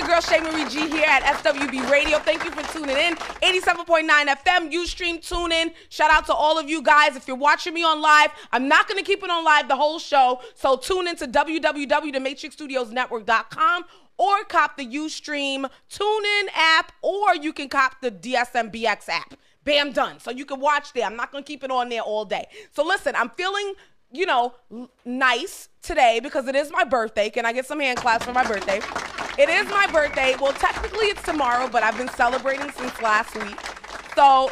girl Shay G here at SWB Radio. Thank you for tuning in. 87.9 FM, Ustream, tune in. Shout out to all of you guys. If you're watching me on live, I'm not going to keep it on live the whole show, so tune in to www.MatrixStudiosNetwork.com or cop the Ustream TuneIn app, or you can cop the DSMBX app. Bam, done. So you can watch there. I'm not going to keep it on there all day. So listen, I'm feeling, nice today because it is my birthday. Can I get some hand claps for my birthday? It is my birthday. Well, technically it's tomorrow, but I've been celebrating since last week. So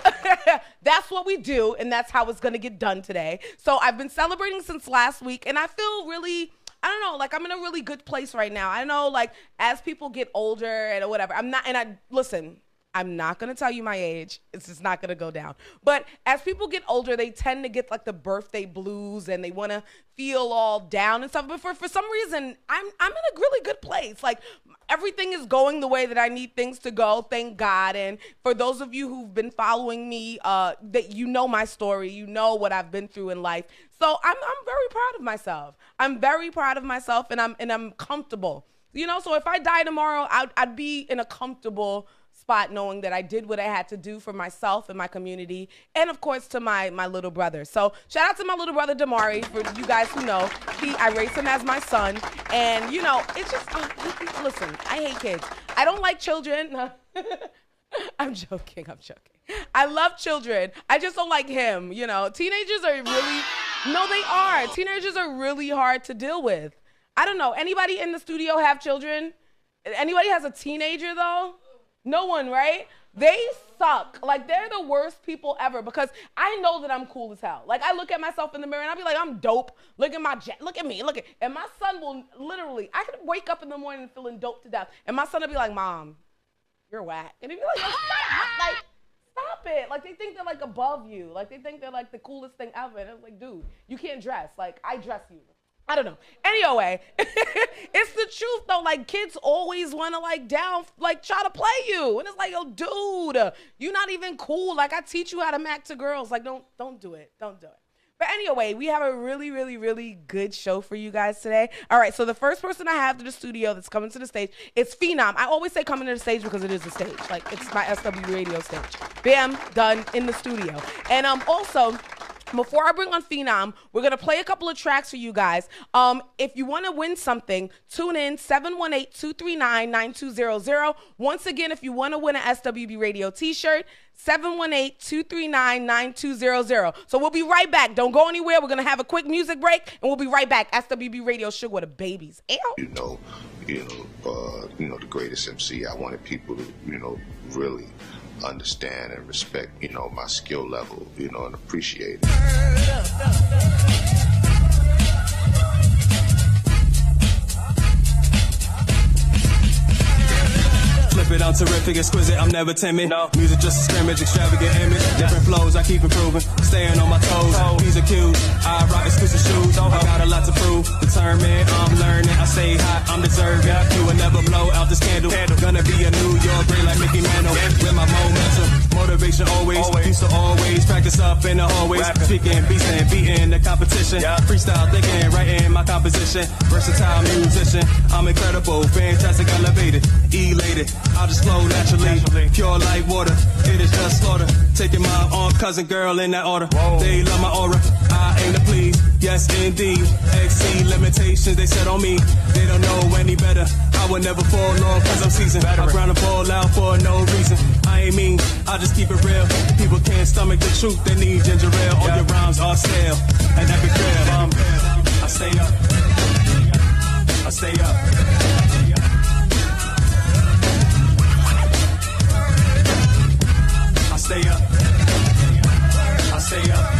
that's what we do, and that's how it's going to get done today. So I've been celebrating since last week, and I feel really, I'm in a really good place right now. I know, as people get older and whatever, I'm not going to tell you my age. It's just not going to go down. But as people get older, they tend to get the birthday blues and they want to feel all down and stuff. But for some reason, I'm in a really good place. Everything is going the way that I need things to go. Thank God. And for those of you who've been following me, that you know my story, you know what I've been through in life. So I'm very proud of myself. I'm very proud of myself, and I'm comfortable. So if I die tomorrow, I'd be in a comfortable spot knowing that I did what I had to do for myself and my community, and of course to my little brother. So shout out to my little brother Damari. For you guys who know, I raised him as my son, and it's just listen, I hate kids. I don't like children. I'm joking. I love children. I just don't like him. Teenagers are really Teenagers are really hard to deal with. I don't know. Anybody in the studio have children? Anybody has a teenager though? No one, right? They suck. They're the worst people ever, because I know that I'm cool as hell. I look at myself in the mirror and I'll be like, I'm dope. Look at my jet. Look at me. And my son will literally, I could wake up in the morning feeling dope to death. And my son will be like, Mom, you're whack. And he'd be like, stop it. They think they're above you. They think they're the coolest thing ever. And it's dude, you can't dress. I dress you. I don't know. Anyway, it's the truth though. Kids always want to try to play you, and it's oh, dude, you're not even cool. I teach you how to mac to girls. Don't do it. Don't do it. But anyway, we have a really, really, really good show for you guys today. All right, so the first person I have to the studio that's coming to the stage is Phenom. I always say coming to the stage because it is a stage. It's my SWB Radio stage. Bam, done, in the studio. And also, before I bring on Phenom, we're going to play a couple of tracks for you guys. If you want to win something, tune in 718-239-9200. Once again, if you want to win an SWB Radio t-shirt, 718-239-9200. So we'll be right back. Don't go anywhere. We're going to have a quick music break, and we'll be right back. SWB Radio, Sugar with the babies. The greatest MC. I wanted people to, really understand and respect, my skill level, and appreciate it. Flip it, I'm terrific, exquisite, I'm never timid. No. Music just a scrimmage, extravagant image. Different flows, I keep improving, staying on my toes. P's are cues, I rock exclusive shoes. I got a lot to prove, determined, I'm learning. I stay hot, I'm deserving. You will never blow out this candle. Gonna be a New York great like Mickey Mantle. With my momentum, motivation always. Used to always practice up in the hallways. Speaking, beastin', beating the competition. Freestyle thinking, writing my composition. Versatile musician, I'm incredible, fantastic, elevated, elated. I'll just flow naturally, pure like water. It is just slaughter. Taking my own cousin girl in that order. Whoa. They love my aura. I aim to please. Yes, indeed. Exceed limitations they set on me. They don't know any better. I will never fall off cause I'm seasoned. I ground the ball out for no reason. I ain't mean, I just keep it real. People can't stomach the truth. They need ginger ale. All your rhymes are stale. And that be clear. I stay up. I stay up. I stay up. I stay up.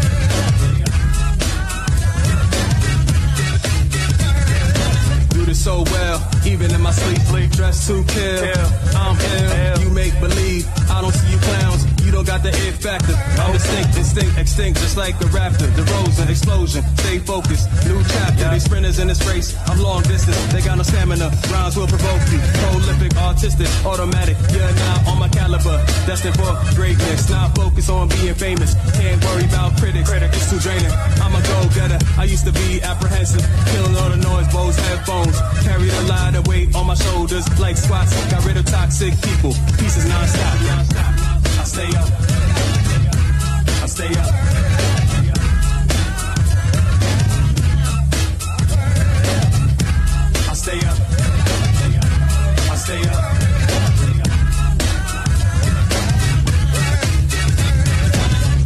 Do this so well, even in my sleep. Dressed to kill. I'm ill. You make believe. I don't see you clowns. You don't got the it factor. I'm distinct, instinct, extinct, just like the raptor. The DeRozan, explosion, stay focused. New chapter, they sprinters in this race. I'm long distance, they got no stamina. Rhymes will provoke you. Prolific, artistic, automatic. You're now on my caliber. Destined for greatness. Now focus on being famous. Can't worry about critics. It's too draining. I'm a go-getter. I used to be apprehensive. Killing all the noise, Bose headphones. Carry the line of weight on my shoulders like squats. Got rid of toxic people. Pieces non-stop. I stay up. I stay up. I stay up. I stay up.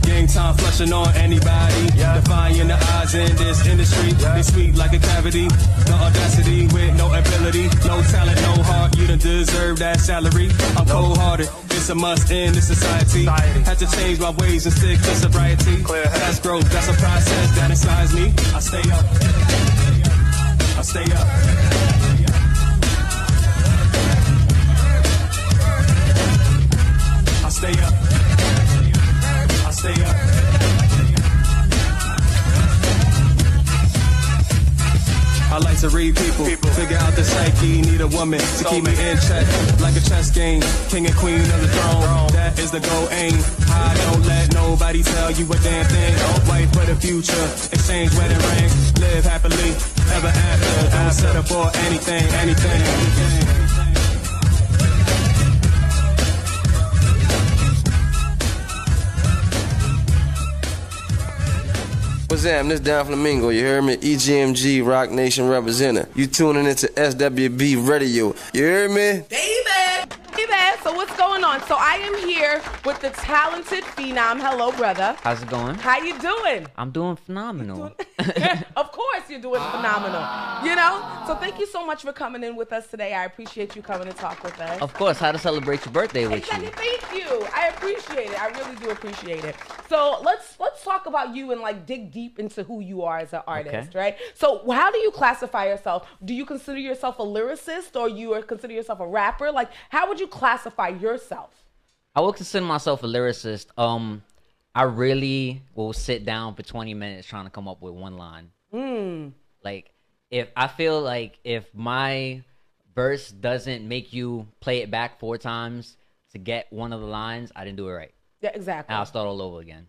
Game time flushing on anybody. Defying the odds in this industry. They sweet like a cavity. The audacity with no ability. No talent, no heart. You don't deserve that salary. I'm cold-hearted. It's a must in this society. Had to change my ways and stick to sobriety. That's growth. That's a process that inspires me. I stay up. I stay up. I stay up. I stay up. I like to read people, figure out the psyche, need a woman to keep me in check, like a chess game, king and queen of the throne, that is the goal aim. I don't let nobody tell you a damn thing, don't wait for the future, exchange wedding ring, live happily, ever after, don't settle for anything, anything. What's up? This Don Flamingo. You hear me? EGMG Rock Nation representative. You tuning into SWBRadio. You hear me? David! So what's going on? So I am here with the talented Phenom. Hello, brother. How's it going? How you doing? I'm doing phenomenal. Of course you're doing phenomenal. You know? So thank you so much for coming in with us today. I appreciate you coming to talk with us. Of course, how to celebrate your birthday with Exactly. you. Thank you. I appreciate it. I really do appreciate it. So let's talk about you and like dig deep into who you are as an artist, right? So how do you classify yourself? Do you consider yourself a lyricist or you consider yourself a rapper? Like, how would you classify yourself? I would consider myself a lyricist. I really will sit down for 20 minutes trying to come up with one line. Like, if I feel like if my verse doesn't make you play it back 4 times to get one of the lines, I didn't do it right. Yeah, exactly. And I'll start all over again.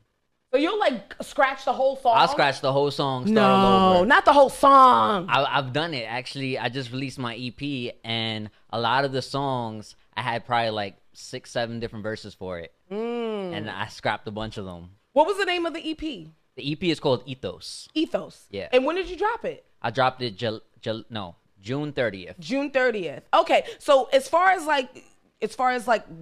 So you'll like scratch the whole song? I'll scratch the whole song, start all over. No, not the whole song. I've done it. Actually, I just released my EP, and a lot of the songs, I had probably like 6, 7 different verses for it. And I scrapped a bunch of them. What was the name of the EP? The EP is called Ethos. Ethos. Yeah. And when did you drop it? I dropped it June 30th. June 30th. Okay. So as far as like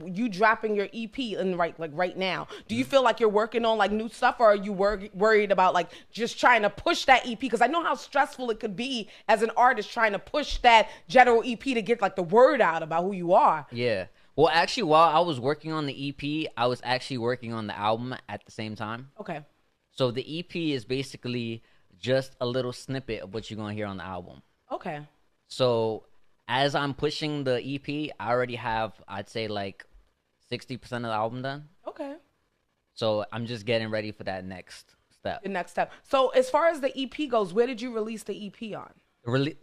you dropping your EP and right now, do you feel like you're working on like new stuff, or are you worried about like just trying to push that EP? Because I know how stressful it could be as an artist trying to push that general EP to get like the word out about who you are. Yeah. Well, actually, while I was working on the EP, I was actually working on the album at the same time. Okay. So the EP is basically just a little snippet of what you're going to hear on the album. Okay. So as I'm pushing the EP, I already have, I'd say, like 60% of the album done. Okay. So I'm just getting ready for that next step. The next step. So as far as the EP goes, where did you release the EP on?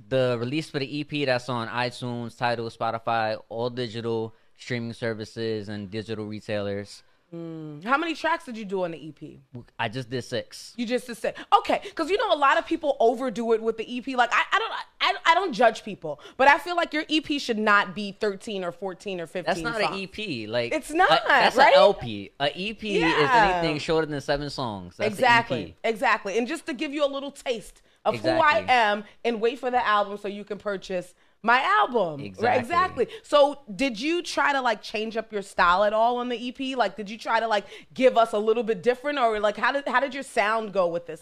The release for the EP, that's on iTunes, Tidal, Spotify, all digital streaming services and digital retailers. How many tracks did you do on the EP? I just did 6. You just said okay, because you know a lot of people overdo it with the EP. Like I don't judge people, but I feel like your EP should not be 13 or 14 or 15. That's not songs. an EP. Like it's not. That's right? an LP. A EP is anything shorter than 7 songs. That's exactly. an EP. Exactly. And just to give you a little taste of who I Exactly. am, and wait for the album so you can purchase my album. Exactly. Right? Exactly. So did you try to like change up your style at all on the EP? Like, did you try to like give us a little bit different, or like how did your sound go with this?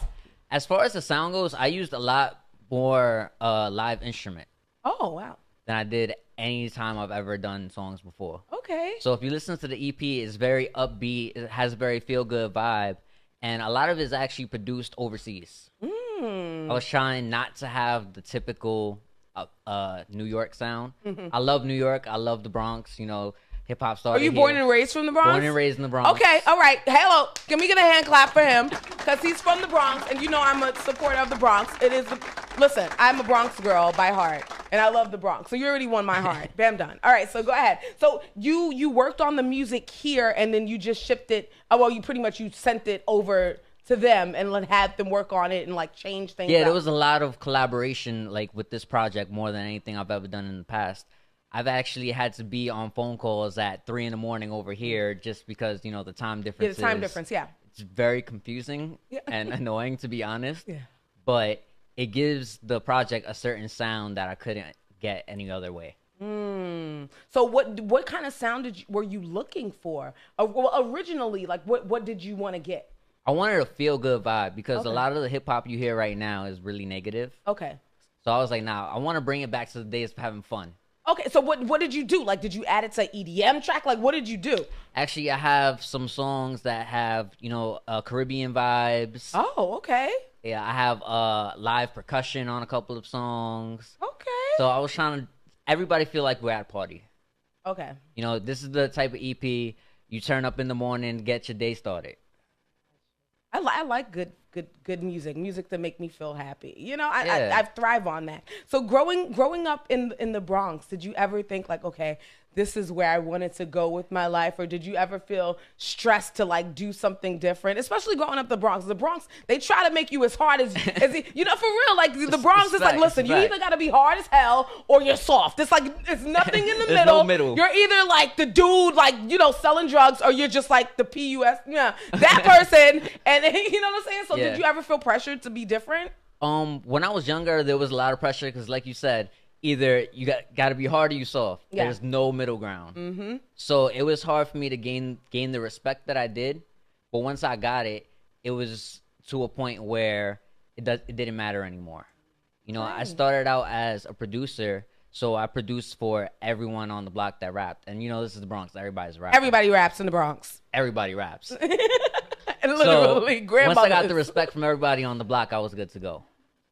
As far as the sound goes, I used a lot more live instrument Oh, wow. than I did any time I've ever done songs before. Okay. So if you listen to the EP, it's very upbeat. It has a very feel-good vibe. And a lot of it is actually produced overseas. I was trying not to have the typical New York sound. I love New York. I love the Bronx. You know, hip hop started. Are you born and raised from the Bronx? Born and raised in the Bronx. Okay, all right. Hello. Can we get a hand clap for him? Because he's from the Bronx, and you know I'm a supporter of the Bronx. Listen, I'm a Bronx girl by heart, and I love the Bronx. So you already won my heart. Bam, done. All right, so go ahead. So you worked on the music here, and then you just shipped it. You pretty much you sent it over to them and had them work on it and like change things. Yeah, there was a lot of collaboration like with this project more than anything I've ever done in the past. I've actually had to be on phone calls at 3 a.m. over here just because, the time difference. Yeah, the time difference, yeah. It's very confusing and annoying, to be honest. Yeah. But it gives the project a certain sound that I couldn't get any other way. So what kind of sound were you looking for? Originally, like what did you want to get? I wanted a feel-good vibe because a lot of the hip-hop you hear right now is really negative. Okay. So I was like, I want to bring it back to the days of having fun. Okay, so what did you do? Like, did you add it to EDM track? Like, what did you do? Actually, I have some songs that have, Caribbean vibes. Oh, okay. Yeah, I have live percussion on a couple of songs. Okay. So I was trying to, everybody feel like we're at a party. Okay. This is the type of EP you turn up in the morning, get your day started. I like good music to make me feel happy. I thrive on that. So growing up in the Bronx, did you ever think like, okay, this is where I wanted to go with my life, or did you ever feel stressed to like do something different? Especially growing up the Bronx. The Bronx, they try to make you as hard as for real. Like the Bronx is like, listen, you either gotta be hard as hell or you're soft. It's like it's nothing in the middle. No middle. You're either like the dude like selling drugs, or you're just like the PUS, that person. And you know what I'm saying? So did you ever feel pressured to be different? When I was younger, there was a lot of pressure because, like you said, either you got to be hard or you soft. Yeah. There's no middle ground. Mm-hmm. So it was hard for me to gain the respect that I did. But once I got it, it was to a point where it didn't matter anymore. I started out as a producer, so I produced for everyone on the block that rapped. And this is the Bronx. Everybody's rapping. Everybody raps in the Bronx. Everybody raps. And literally, so once I got the respect from everybody on the block, I was good to go.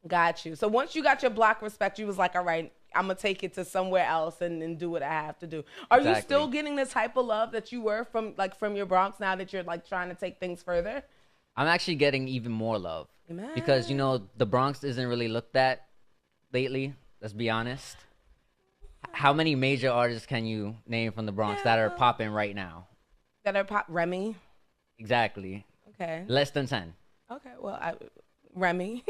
Got you. So once you got your block respect, you was like, all right, I'm going to take it to somewhere else and do what I have to do. Are you still getting this type of love that you were from your Bronx now that you're like trying to take things further? I'm actually getting even more love. Amen. Because, the Bronx isn't really looked at lately. Let's be honest. How many major artists can you name from the Bronx that are popping right now? That are pop? Remy? Exactly. Okay. Less than 10. Okay. Well, Remy.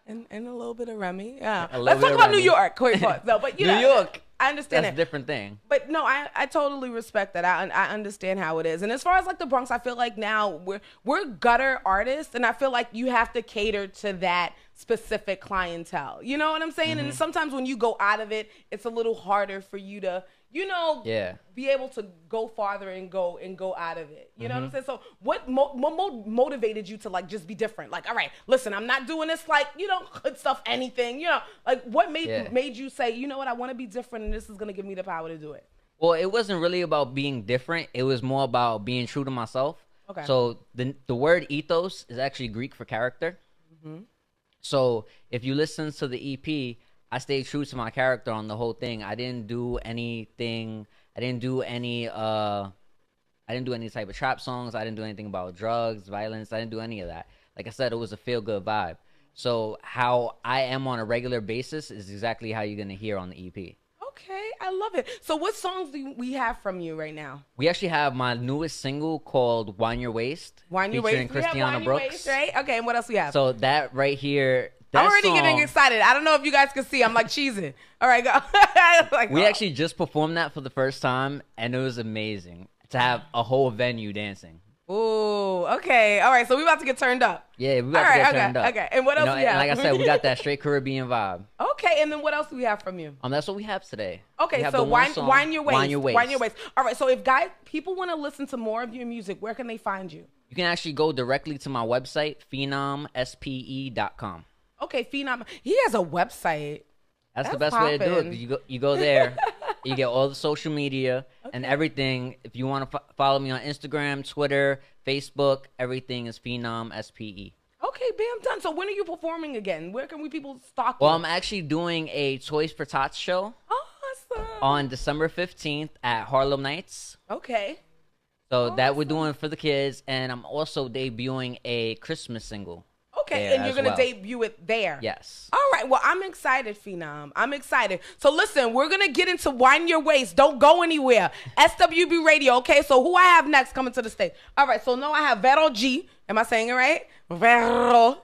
and a little bit of Remy. Yeah. Let's talk about New York. No, but New York. I understand That's a different thing. But no, I totally respect that. I understand how it is. And as far as like the Bronx, I feel like now we're gutter artists, and I feel like you have to cater to that specific clientele. You know what I'm saying? Mm-hmm. And sometimes when you go out of it, it's a little harder for you to be able to go farther and go out of it. You know what I'm saying? So what motivated you to like just be different? Like, all right, listen, I'm not doing this like, hood stuff, anything, like what made you say, you know what, I want to be different and this is going to give me the power to do it? Well, it wasn't really about being different. It was more about being true to myself. Okay. So the word ethos is actually Greek for character. Mm-hmm. So if you listen to the EP, I stayed true to my character on the whole thing. I didn't do anything. I didn't do any type of trap songs. I didn't do anything about drugs, violence. I didn't do any of that. Like I said, it was a feel-good vibe. So how I am on a regular basis is exactly how you're going to hear on the EP. Okay, I love it. So what songs do we have from you right now? We actually have my newest single called Wine Your Waist. Wine Your Waist. Featuring Christiana Brooks. Waist, right? Okay, and what else we have? So that right here... I'm already getting excited. I don't know if you guys can see. I'm like cheesing. All right, go. We actually just performed that for the first time, and it was amazing to have a whole venue dancing. Ooh, okay. All right, so we about to get turned up. Yeah, we about to get turned up. Okay, and what else we have? And like I said, we got that straight Caribbean vibe. Okay, and then what else do we have from you? That's what we have today. Okay, so Wine Your Waist. Wine Your Waist. Wine Your Waist. All right, so if people want to listen to more of your music, where can they find you? You can actually go directly to my website, phenomspe.com. Okay, Phenom. He has a website. That's the best way to do it. You go there, you get all the social media and everything. If you want to follow me on Instagram, Twitter, Facebook, everything is Phenom SPE. Okay, bam, done. So when are you performing again? Where can people stalk you? Well, I'm actually doing a Toys for Tots show. Oh, on December 15th at Harlem Nights. Okay. So that we're doing for the kids, and I'm also debuting a Christmas single. Okay, and you're going to debut it there. Yes. All right, well, I'm excited, Phenom. I'm excited. So listen, we're going to get into Wind Your Waist. Don't go anywhere. SWB Radio, okay? So who I have next coming to the stage? All right, so now I have Vero G. Am I saying it right? Vero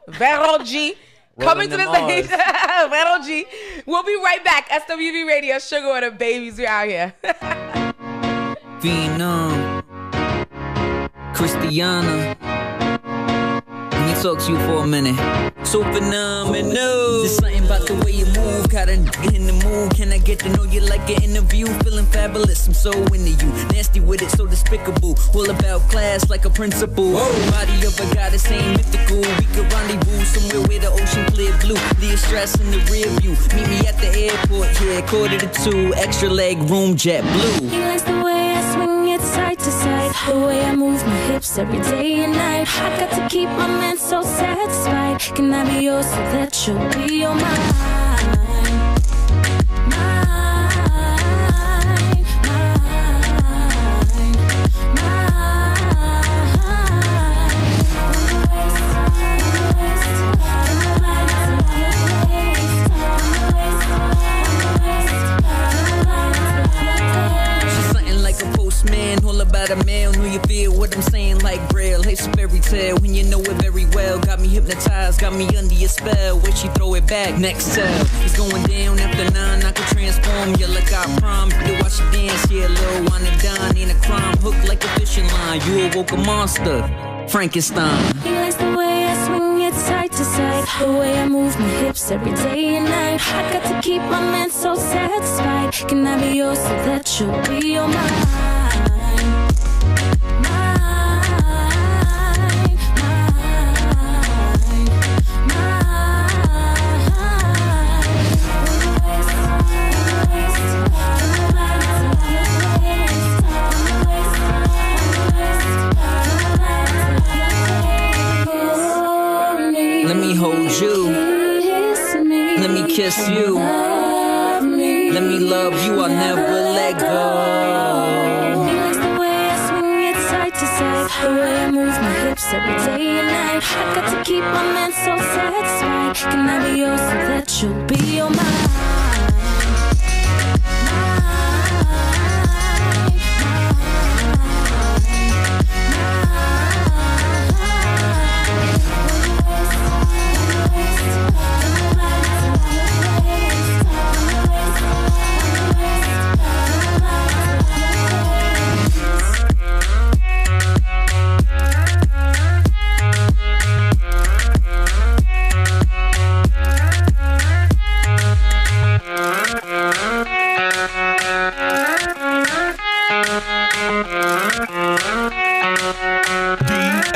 G. Coming to the stage. Vero G. We'll be right back. SWB Radio, Sugar with the Babies. We're out here. Phenom. Christiana, let me talk to you for a minute. So phenomenal. There's something about the way you move, got a nigga in the mood. Can I get to know you like an interview? Feeling fabulous, I'm so into you. Nasty with it, so despicable. All about class like a principal. Whoa. Body of a goddess ain't mythical. We could rendezvous somewhere where the ocean clear blue. Leave stress in the rear view. Meet me at the airport, yeah, 1:45. Extra leg room, jet blue. He likes the way I swing it side to side, the way I move my hips every day and night. I got to keep my man so satisfied. Can I be yours so that you'll be on mine? Man, all about a man who you feel what I'm saying like Braille. It's a fairy tale when you know it very well. Got me hypnotized, got me under your spell. Where she throw it back, next tell. It's going down after 9, I can transform you like I prom. You watch you dance, yeah, little one and done. Ain't a crime, hooked like a fishing line. You awoke a monster, Frankenstein. He likes the way I swing it side to side, the way I move my hips every day and night. I got to keep my man so satisfied. Can I be yours so that you'll be on mine? Let me hold you. Let me kiss you. Let me love you. I'll never let go. He likes the way I swing it side to side, the way I move my hips every day and night. I got to keep my man so satisfied. Can I be yours so that you'll be on mine?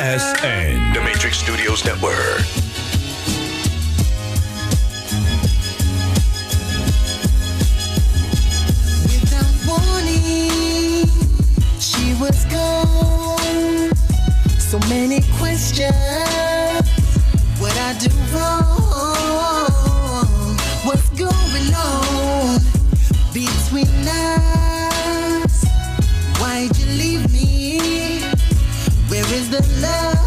BSN, The Matrix Studios Network. Without warning, she was gone. So many questions. What I do wrong? What's going on between us? Why'd you leave me? Where is the love?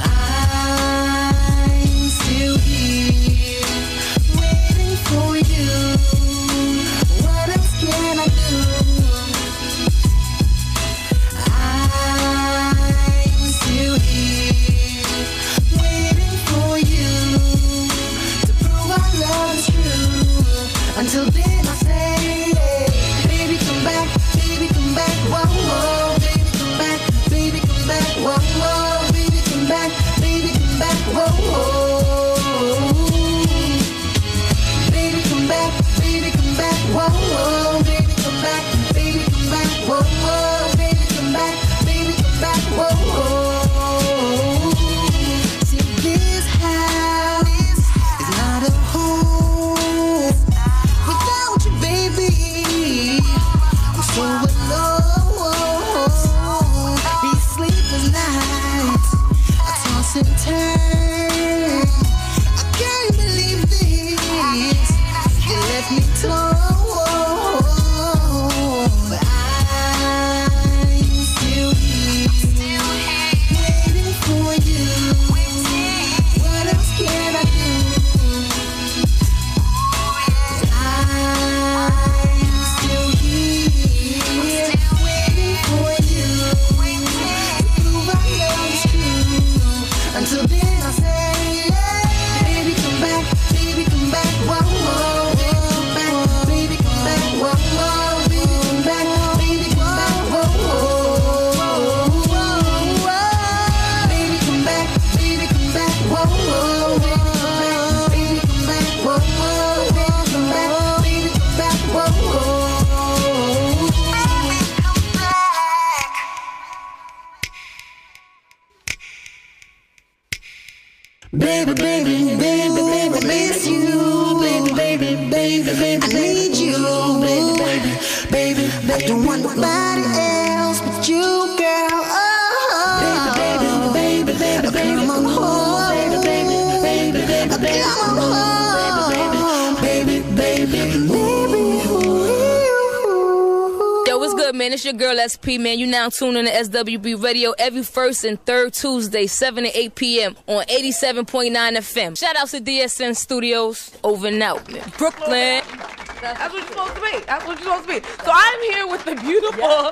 I'm still here, waiting for you. What else can I do? I'm still here, waiting for you to prove our love is true. Until then I say, baby come back, whoa, whoa. Baby, baby, baby, baby, I miss you. Baby, baby, baby, baby, I need you. Baby, baby, baby, I don't want nobody else but you, girl. Oh, baby, baby, baby, baby, come on home. Baby, baby, baby, baby, baby, come on home. Baby, baby, baby. Yo, what's good, man? It's your girl SP, man. You now tune in to SWB Radio every first and third Tuesday, 7 to 8 p.m. on 87.9 FM. Shout out to DSN Studios, over and out, man. Brooklyn. That's what you're supposed to be. That's what you're supposed to be. So I'm here with the beautiful,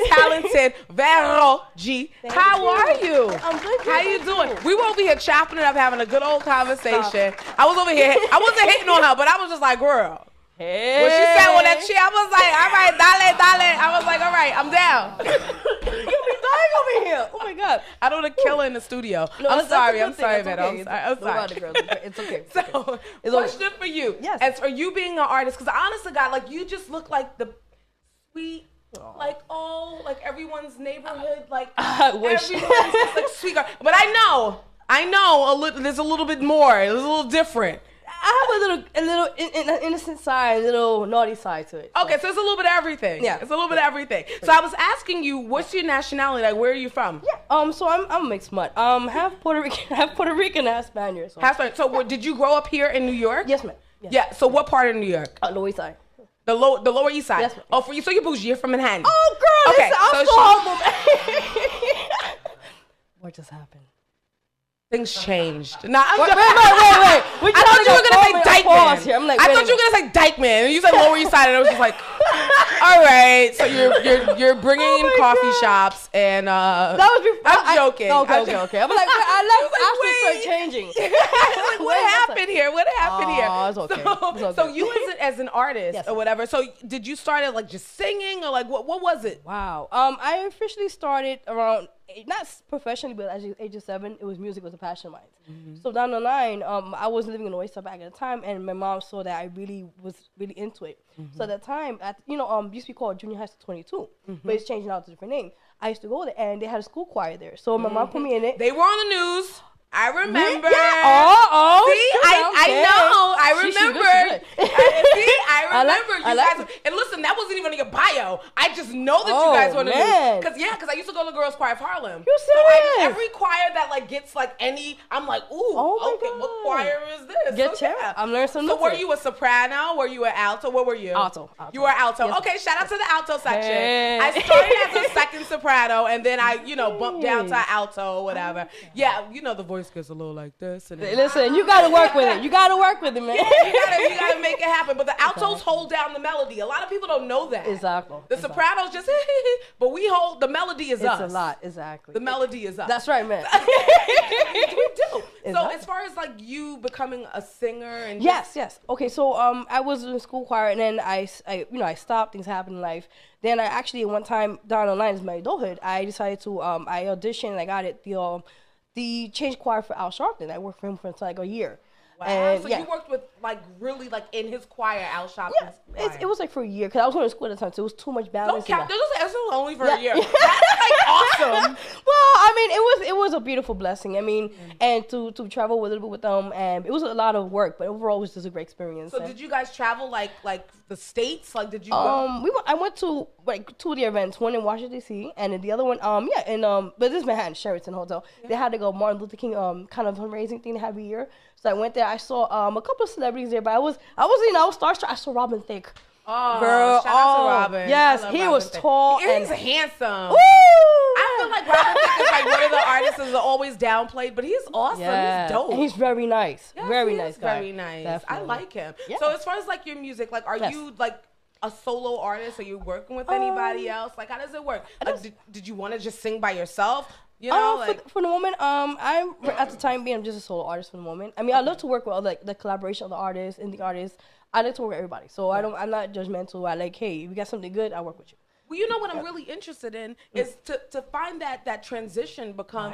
talented Vero G. How are you? I'm good. How you doing? We were over here chopping it up, having a good old conversation. I was over here. I wasn't hating on her, but I was just like, girl. Hey. When she said on that chair, I was like, all right, dale. I was like, all right, I'm down. You'll be dying over here. Oh my God. I don't want to kill her in the studio. No, I'm sorry, man. I'm sorry. It's okay. So, question for you. Yes. As for you being an artist, because honest to God, like, you just look like the sweet, like, everyone's neighborhood, like, I wish. everyone's just like sweet girl. But I know, there's a little bit more. It's a little different. I have a little innocent side, a little naughty side to it. So. Okay, so it's a little bit of everything. Yeah. It's a little bit of everything. So I was asking you, what's your nationality? Like, where are you from? Yeah. So I'm a mixed mutt. Half Puerto Rican, half Spaniard. So. Half Spaniard. So did you grow up here in New York? Yes, ma'am. Yes. Yeah. So what part of New York? Lower East Side. The Lower East Side. Yes, ma'am. Oh, for you. So you're bougie. You're from Manhattan. Oh, girl. Okay. Listen, I'm so humble. What just happened? Things changed. Nah, I'm wait. I thought you were gonna say Dykeman. Here. I'm like, I thought you were gonna say Dykeman, and you said Lower East Side, and I was just like, all right. So you're bringing in coffee shops, and that was before. I'm joking. Okay. I'm like, I start changing. Like, what happened here? What happened here? Oh, it's okay. So you as an artist or whatever. So did you start it like just singing, or like what was it? Wow. I officially started around. Not professionally, but at the age of 7, music was a passion of mine. Mm-hmm. So down the line, I was living in the West Side back at the time, and my mom saw that I really was into it. Mm-hmm. So at that time, used to be called Junior High School 22, but it's changing out to a different name. I used to go there, and they had a school choir there. So my mom put me in it. They were on the news. I remember. Yeah. Oh. See, I know. I remember. I remember you guys. And listen, that wasn't even in your bio. I just know that you guys were in the news. Because I used to go to Girls Choir of Harlem. You serious? So every choir that like gets like any, I'm like, ooh, okay, what choir is this? Get so, I'm learning something. So were you a soprano? Were you an alto? What were you? Alto. You were alto. Yes. Okay, shout out to the alto section. Hey. I started as a second soprano, and then I, bumped down to alto or whatever. Yeah, the voice gets a little like this. And listen, you gotta work with it. You gotta work with it, man. You gotta make it happen. But the altos hold down the melody. A lot of people don't know that. Exactly. The sopranos just, but we hold the melody is us. It's a lot, exactly. The melody is us. That's right, man. We do. Exactly. So as far as like you becoming a singer and yes. Okay, so I was in school choir, and then I stopped. Things happen in life. Then I actually one time down the line, in my adulthood, I decided to I auditioned and I got it. The change choir for Al Sharpton. I worked for him for like a year. Wow. And, so you worked with like really like in his choir, Al Sharpton's choir. It was like for a year because I was going to school at the time, so it was too much balance. Don't count. That's only for a year. That's like awesome. Well, I mean, it was a beautiful blessing. I mean, and to travel a little bit with them, and it was a lot of work, but overall it was just a great experience. So did you guys travel like the states? Like did you go? I went to like 2 of the events, one in Washington D.C. and then the other one but this is Manhattan Sheraton Hotel. Yeah. They had to go Martin Luther King kind of fundraising thing they have every year. So I went there. I saw a couple of celebrities there, but I was starstruck. I saw Robin Thicke. Oh, girl! Shout out to Robin. Yes, he was tall and he's handsome. Woo! I feel like Robin Thicke is like one of the artists that's always downplayed, but he's awesome. Yeah. He's dope. And he's very nice. Yes, very nice guy. Very nice. Definitely. I like him. Yeah. So as far as like your music, like are you like a solo artist? Are you working with anybody else? Like how does it work? Like, did you want to just sing by yourself? For the moment, I'm at the time being I'm just a solo artist for the moment. I mean, I love to work with all the collaboration of the artists, indie artists. I like to work with everybody, so I'm not judgmental. I like, hey, if you got something good, I work with you. Well, you know what I'm really interested in is to find that transition become,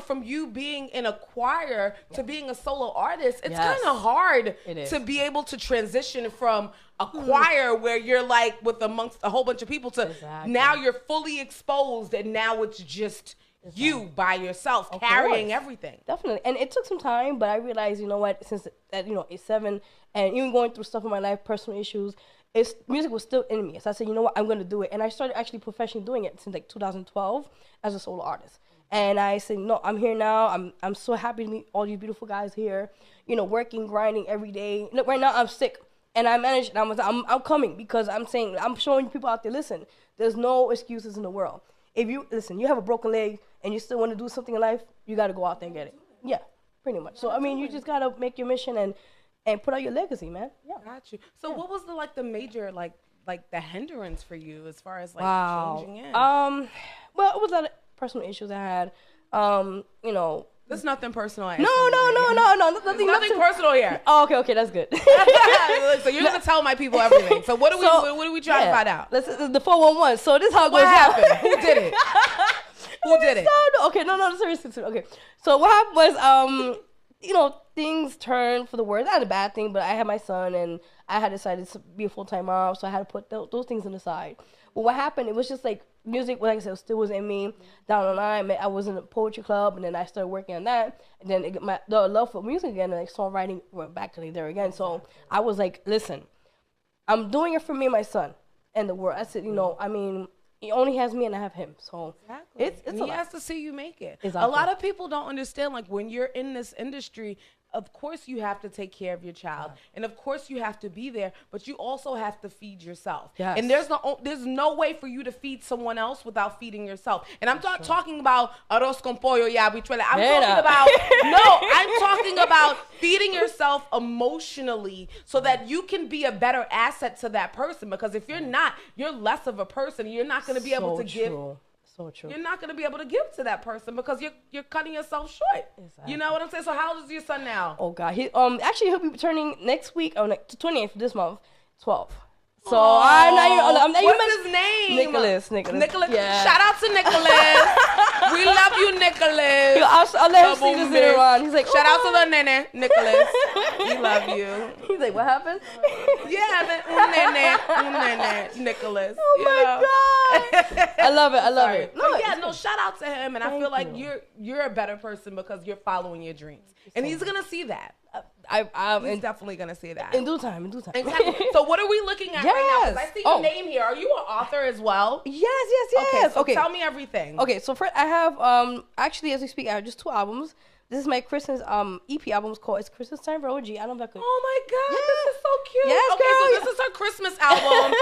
from you being in a choir to being a solo artist. It's kind of hard to be able to transition from a choir where you're like with amongst a whole bunch of people to now you're fully exposed and now it's just you by yourself, carrying everything. Definitely. And it took some time, but I realized, you know what, since at age 7 and even going through stuff in my life, personal issues, music was still in me. So I said, you know what, I'm going to do it. And I started actually professionally doing it since like 2012 as a solo artist. And I said, no, I'm here now. I'm so happy to meet all these beautiful guys here, working, grinding every day. Look, right now I'm sick. And I managed, and I'm coming because I'm showing people out there, listen, there's no excuses in the world. If you have a broken leg and you still want to do something in life, you got to go out there and get it. Yeah, pretty much. So, I mean, you just got to make your mission and put out your legacy, man. Yeah. Got you. So what was the major, like the hindrance for you as far as changing in? Well, it was a lot of personal issues I had. There's nothing personal. No. Nothing personal here. Oh, okay, that's good. So you're gonna tell my people everything. So what are we trying to find out? The 411. So this is how it goes. What happened? Who did it? Who did it? Okay, no, seriously. Okay, so what happened was, things turned for the worse. Not a bad thing, but I had my son, and I had decided to be a full-time mom, so I had to put those things on the side. But what happened, it was just like music, like I said, still was in me. Down the line, I was in a poetry club, and then I started working on that. And then the love for music again, and songwriting went back to there again. So I was like, listen, I'm doing it for me and my son and the world. I said, I mean, he only has me and I have him. So it's he has to see you make it. Exactly. A lot of people don't understand, when you're in this industry, of course you have to take care of your child, and of course you have to be there, but you also have to feed yourself. Yes. And there's no way for you to feed someone else without feeding yourself. And I'm not talking about arroz con pollo, habichuela. I'm talking about feeding yourself emotionally so that you can be a better asset to that person. Because if you're not, you're less of a person. You're not going to be able to give. So true. You're not going to be able to give to that person because you're cutting yourself short. Exactly. You know what I'm saying? So how old is your son now? Oh God, he'll be turning next week on the 28th of this month, 12. So what's his name? Nicholas. Yeah. Shout out to Nicholas. We love you, Nicholas. I'll let him see this later on. He's like, shout out to the nene, Nicholas. We love you. He's like, what happened? Nene, Nicholas. Oh my God. I love it. Shout out to him, and I feel like you're a better person because you're following your dreams, and he's gonna see that. He's definitely gonna see that in due time. Exactly. So what are we looking at right now? Because I see your name here. Are you an author as well? Yes. Okay, so tell me everything. Okay, so first I have actually, as we speak, I have just 2 albums. This is my Christmas EP album. It's Christmas Time, Vero G. I don't know if I could. Oh my God, this is so cute. Yes, okay, girl. so this is her Christmas album.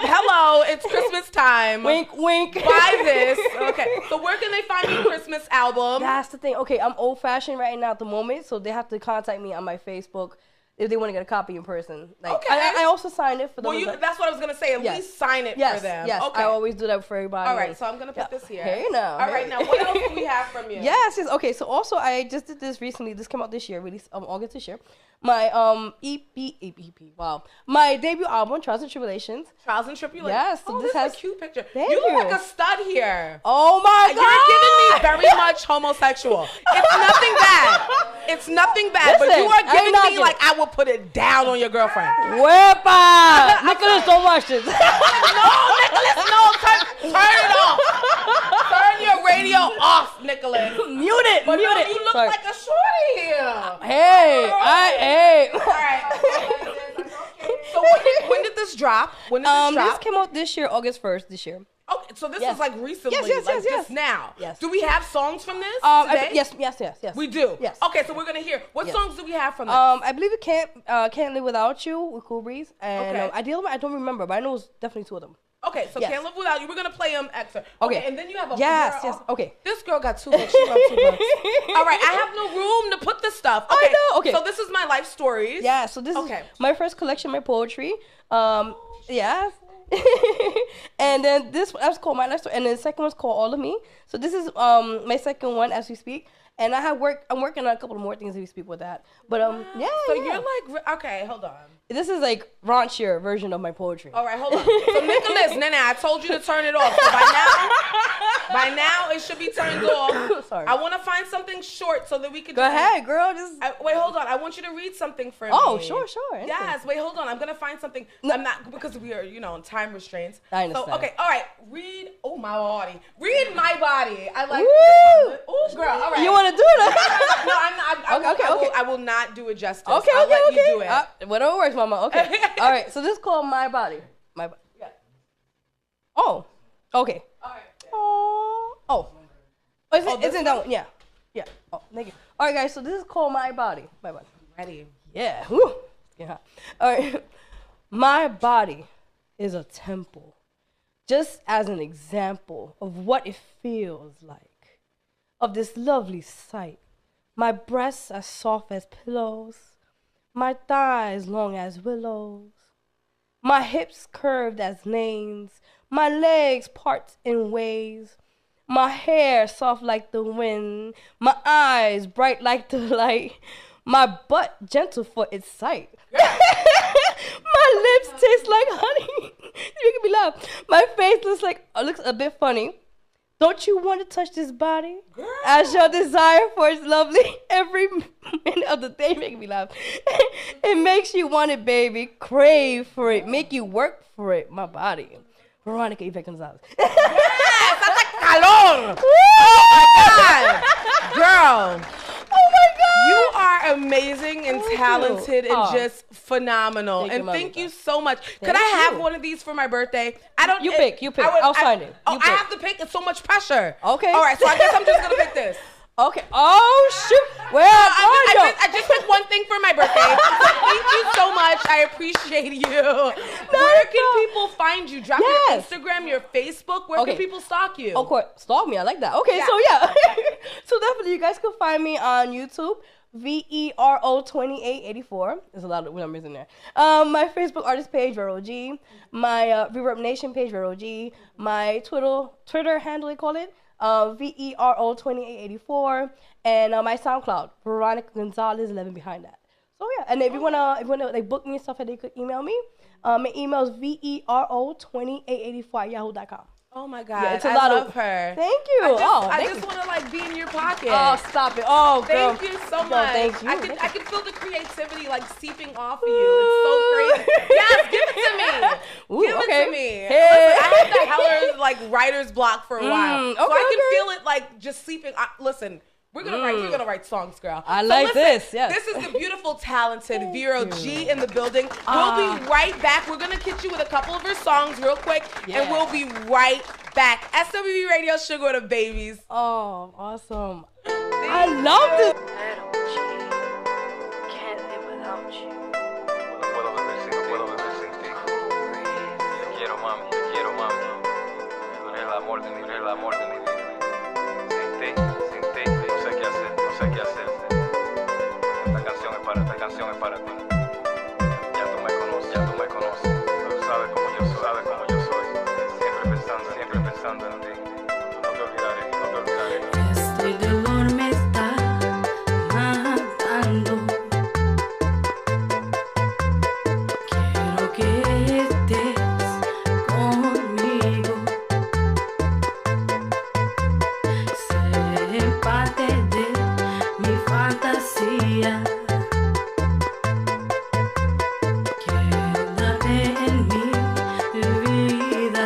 Hello, it's Christmas time. Wink. Buy this. Okay, so where can they find your Christmas album? That's the thing. Okay, I'm old-fashioned right now at the moment, so they have to contact me on my Facebook if they want to get a copy in person. Okay. I also signed it for them. That's what I was going to say. At least sign it for them. Yes, okay. I always do that for everybody. All right, so I'm going to put this here. Hey, now. All right, now, what else do we have from you? Yes. Okay, so also I just did this recently. This came out this year, released August this year. My EP, wow. My debut album, Trials and Tribulations. Yes. So this has a cute picture. Thank you look like a stud here. Oh my God. You're giving me very much homosexual. It's nothing bad. Listen, but you are giving me like I will put it down on your girlfriend. Wepa! Nicholas, don't watch this. No, Nicholas, no. Turn it off. Turn your radio off, Nicholas. Mute it. But you look like a shorty here. Hey. All right. So when did this drop? This came out this year, August 1st this year. Okay, so this is like recently, just now. Yes. Do we have songs from this today? Yes. We do? Yes. Okay, so we're going to hear. What songs do we have from this? I believe it Can't Live Without You with Cool Breeze. And I don't remember, but I know it's definitely 2 of them. Okay, so Can't Live Without You. We're going to play them extra. Okay. And then you have a Yes. Okay. This girl got 2 books. She wrote 2 books. All right, I have no room to put this stuff. Okay. I know. Okay. So this is my life stories. Yeah, so this is my first collection, my poetry. Yes. And then that's called My Life Story, and then the second one's called All of Me. So this is my second one as we speak, and I'm working on a couple of more things as we speak with that. But So you're like, okay, hold on. This is like raunchier version of my poetry. All right, hold on. So Nicholas, I told you to turn it off. So by now, By now, it should be turned off. Sorry. I want to find something short so that we can. Go ahead, girl. Wait, hold on. I want you to read something for me. Oh, sure. Yes. Wait, hold on. I'm gonna find something. No. I'm not because we are, on time restraints. I understand. So, okay. All right. Read. Oh, my body. Read my body. I like. Woo! Girl. All right. You want to do that? No, I'm not. Okay. I will not do it justice. Okay. I'll let you do it. Whatever works, mama. Okay. All right. So this is called My Body. My Body. Yeah. Oh. Okay. All right. Oh. Isn't that one? Yeah. Oh, thank you. All right, guys. So this is called My Body. My Body. Ready. Yeah. Woo. Yeah. All right. My body is a temple. Just as an example of what it feels like. Of this lovely sight. My breasts as soft as pillows. My thighs long as willows. My hips curved as lanes. My legs parts in waves. My hair soft like the wind. My eyes bright like the light. My butt gentle for its sight. My lips taste like honey. You can be laugh. My face looks a bit funny. Don't you want to touch this body? Girl. As your desire for it's lovely. Every minute of the day make me laugh. It makes you want it, baby. Crave for it. Make you work for it. My body. Veronica Yvette Gonzalez. Yes, that's like calor. Oh my God. Girl. Oh my God. You are amazing and talented and just phenomenal. Thank you so much. Could I have one of these for my birthday? You pick. I'll sign it. I have to pick. It's so much pressure. Okay. All right, so I guess I'm just going to pick this. Okay. Oh, shoot. Well, I just picked one thing for my birthday. Thank you so much. I appreciate you. Where can people find you? Drop your Instagram, your Facebook. Where can people stalk you? Of course. Stalk me. I like that. Okay, so yeah. So definitely you guys can find me on YouTube. Vero 2884. There's a lot of numbers in there. My Facebook artist page, Vero G. My Reverb Nation page, Vero G. My Twitter handle, they call it. Vero 2884, and my SoundCloud, Veronica Gonzalez 11 behind that. So yeah, and if you wanna like book me and stuff, they could email me. My email is vero2884@yahoo.com. Oh my God, yeah, it's I love her. Thank you. I just want to like be in your pocket. Oh, stop it. Oh, girl. Thank you so much. Thank you. I can feel the creativity like seeping off of you. It's so crazy. Yes, give it to me. Give it to me. Hey. Listen, I had the heller like writer's block for a while, so I can feel it like just seeping. Listen. We're gonna write songs, girl. I like this. Yes. This is the beautiful, talented Vero G in the building. We'll be right back. We're gonna hit you with a couple of her songs real quick, and we'll be right back. SWB Radio, Sugar to Babies. Oh, awesome! I love this. Vero G, can't live without you. Puedo vivir sin ti. Te quiero, mami. Tú eres el amor de mi vida. Sin ti, no sé qué hacer. Esta canción es para ti. Ya tú me conoces. Tú sabes cómo yo soy. Siempre pensando en ti. No te olvidaré. Este dolor me está matando. Quiero que estés conmigo. Sé parte de mi fantasía. Quédate en mi vida.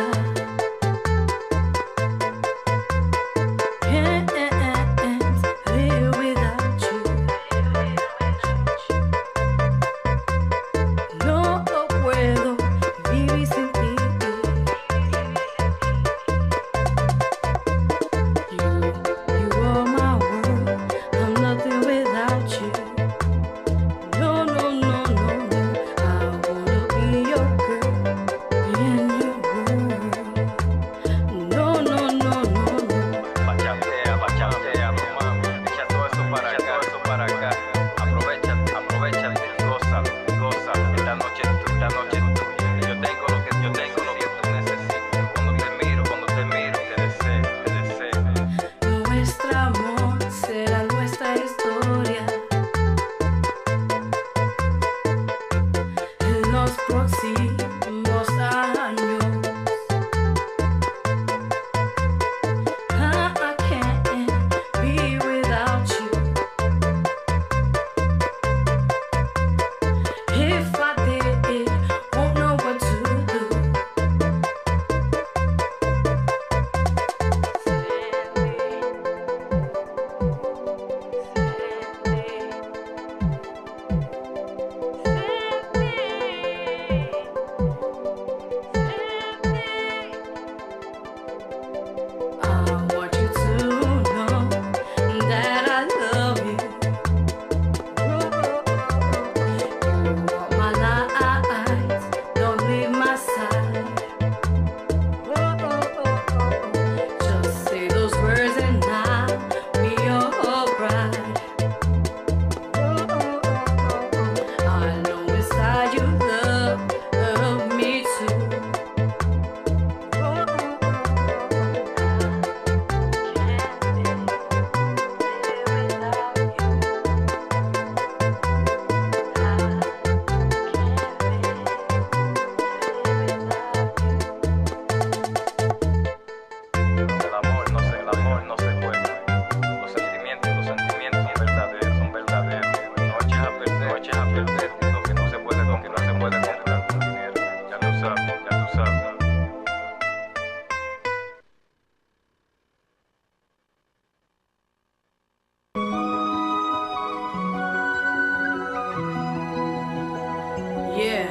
Yeah,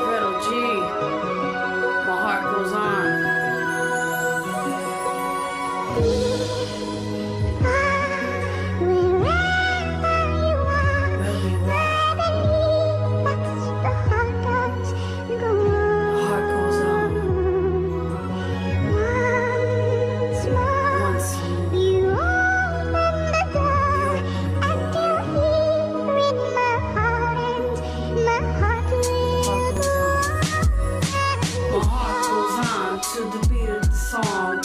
Vero G, my heart goes on.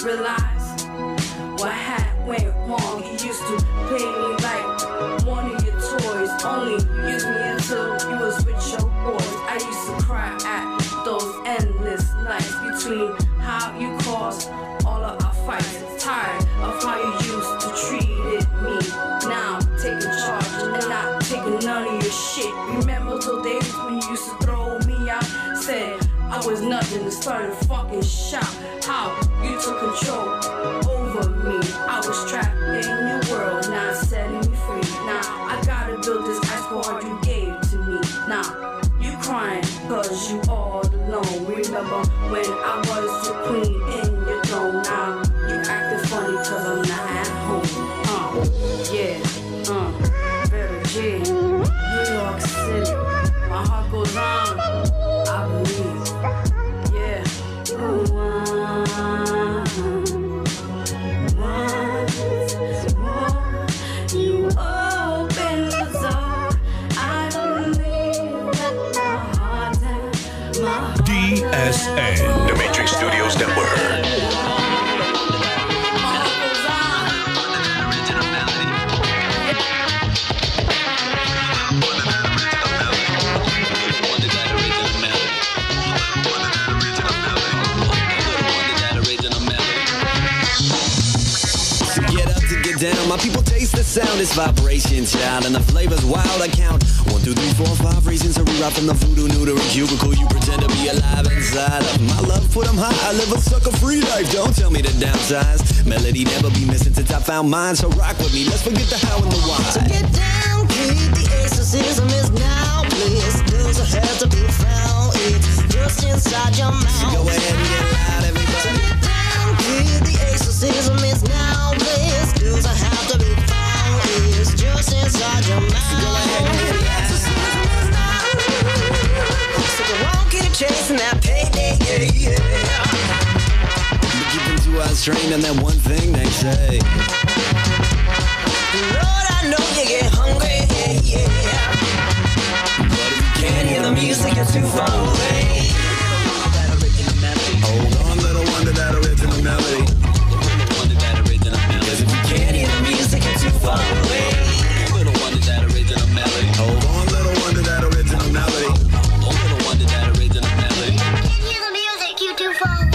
Realize what had went wrong. You used to play me like one of your toys. Only use me until you was with your boys. I used to cry at those endless nights between how you caused all of our fights. Tired of how you used to treat me. Now taking charge and not taking none of your shit. Remember those days when you used to throw me out? Said I was nothing and started fucking shout. How you took control over me. I was trapped in your world, now setting me free. Now I gotta build this ice card you gave to me. Now you crying cause you all alone. Remember when I was your queen in your throne. Now you acting funny cause I'm not at home. Vero G, New York City. My heart goes on, I believe. Yeah. Once more, you open the door. I believe that my heart DSN, The Matrix Studios Network. Down. My people taste the sound, it's vibration, child, and the flavor's wild. I count 1, 2, 3, 4, 5 reasons to reroute from the voodoo new to a cubicle. You pretend to be alive inside of my love. Put 'em high. I live a sucker-free life. Don't tell me to downsize. Melody never be missing since I found mine. So rock with me. Let's forget the how and the why. So get down, kid. The exorcism is now. Bliss doesn't have to be found. It's just inside your mouth. So go ahead and get loud, everybody. So get down, kid. The exorcism is now. Bliss doesn't have to be found. It's just inside your mouth. So go ahead and get loud. So go on, keep chasing that payday. Yeah. But keeping 2 eyes trained on that one thing they say. Lord, I know you get hungry. Yeah. But if you can't hear the music, you're too far away. Hold on, little one, to that original melody. Cause if you can't hear the music, you're too far away. Little one, to that original melody. Hold on, little one, to that original melody. Little one, to that original melody. Can't hear the music, you're too far away.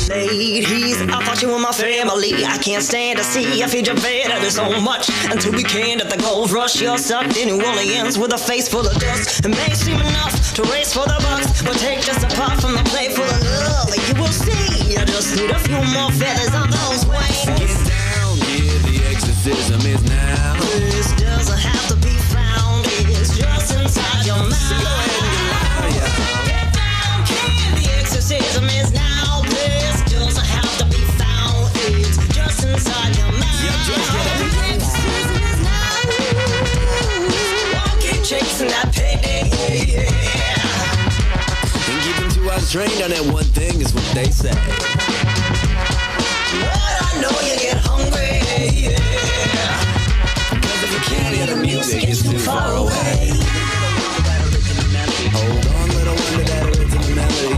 Ladies, I thought you were my family. I can't stand to see you feed your vanity so much. And to be candid, the gold rush, you're sucked in New Orleans with a face full of dust. It may seem enough to race for the bucks, but take just a puff from the plate full of love. You will see, you just need a few more feathers on those wings. Get down, yeah, the exorcism is now. This doesn't have to be found, it's just inside your mouth. So go ahead and get loud, yeah. Get down, kid, the exorcism is now. This doesn't have to be found, it's just inside your mouth. Yep, just get it. The exorcism is now. Won't keep chasing that payday, yeah. And keeping 2 eyes trained on that one thing is what they say. Lord, I know you get hungry, yeah. Cause if you can't hear the music, it's too far away. Hold on, little one, to that original melody.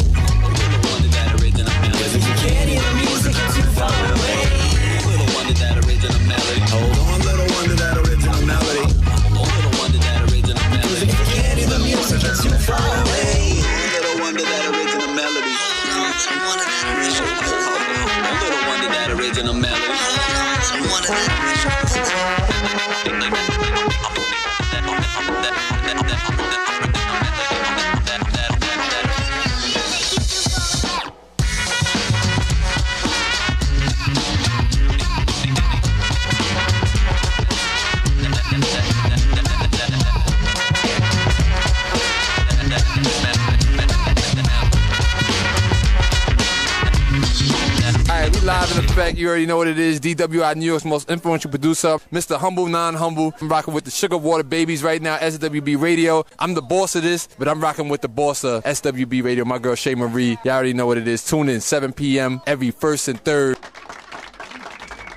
Little wonder that original melody. Live in effect, you already know what it is. DWI, New York's most influential producer, Mr. Humble, Non-Humble. I'm rocking with the Sugar Water Babies right now, SWB Radio. I'm the boss of this, but I'm rocking with the boss of SWB Radio, my girl Shay Marie. Y'all already know what it is. Tune in 7 p.m. every first and third.